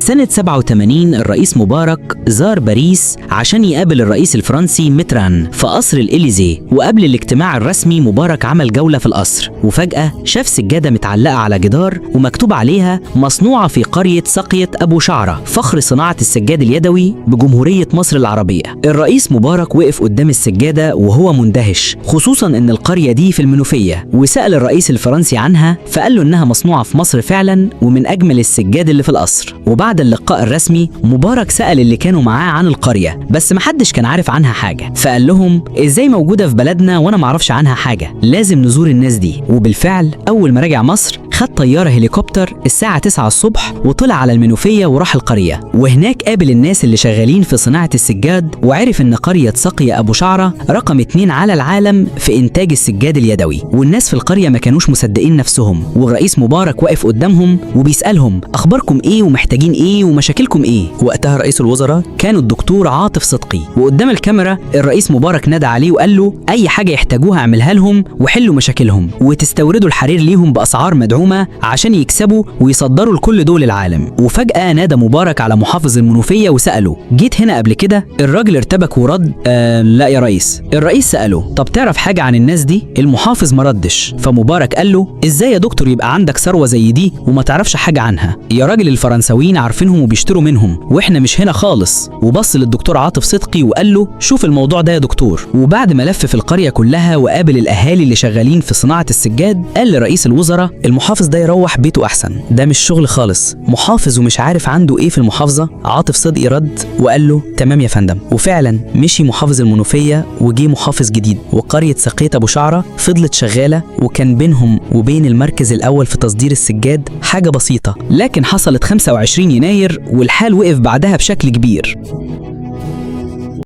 سنة 87 الرئيس مبارك زار باريس عشان يقابل الرئيس الفرنسي ميتران في قصر الإليزيه، وقبل الاجتماع الرسمي مبارك عمل جولة في القصر، وفجأة شاف سجادة متعلقة على جدار ومكتوب عليها مصنوعة في قرية سقية أبو شعرة، فخر صناعة السجاد اليدوي بجمهورية مصر العربية. الرئيس مبارك وقف قدام السجادة وهو مندهش، خصوصا إن القرية دي في المنوفية، وسأل الرئيس الفرنسي عنها فقال له إنها مصنوعة في مصر فعلا ومن أجمل السجاد اللي في القصر. وبعد اللقاء الرسمي مبارك سأل اللي كانوا معاه عن القرية، بس محدش كان عارف عنها حاجة، فقال لهم إزاي موجودة في بلدنا وأنا معرفش عنها حاجة، لازم نزور الناس دي. وبالفعل أول ما رجع مصر خد طيارة هليكوبتر الساعة 9 الصبح وطلع على المنوفية وراح القرية، وهناك قابل الناس اللي شغالين في صناعة السجاد، وعرف إن قرية سقية أبو شعرة رقم 2 على العالم في إنتاج السجاد اليدوي. والناس في القرية ما كانوش مصدقين نفسهم، والرئيس مبارك واقف قدامهم وبيسألهم أخباركم إيه ومحتاجين إيه ومشاكلكم إيه. وقتها رئيس الوزراء كان الدكتور عاطف صدقي، وقدام الكاميرا الرئيس مبارك نادى عليه وقال له أي حاجة يحتاجوها اعملها لهم وحلوا مشاكلهم، وتستوردوا الحرير ليهم بأسعار مدعومة عشان يكسبوا ويصدروا لكل دول العالم. وفجأة نادى مبارك على محافظ المنوفية وسأله جيت هنا قبل كده؟ الراجل ارتبك ورد لا يا ريس. الرئيس سأله طب تعرف حاجة عن الناس دي؟ المحافظ مردش، فمبارك قال له ازاي يا دكتور يبقى عندك ثروة زي دي وما تعرفش حاجة عنها؟ يا راجل الفرنساويين عارفينهم وبيشتروا منهم واحنا مش هنا خالص. وبص للدكتور عاطف صدقي وقال له شوف الموضوع ده يا دكتور. وبعد ما لف في القرية كلها وقابل الأهالي اللي شغالين في صناعة السجاد، قال لرئيس الوزراء المحافظ ده يروح بيته أحسن، ده مش شغل خالص، محافظ ومش عارف عنده ايه في المحافظة. عاطف صدقي رد وقال له تمام يا فندم. وفعلا مشي محافظ المنوفية وجي محافظ جديد، وقرية سقية أبو شعرة فضلت شغالة، وكان بينهم وبين المركز الأول في تصدير السجاد حاجة بسيطة، لكن حصلت 25 يناير والحال وقف بعدها بشكل كبير.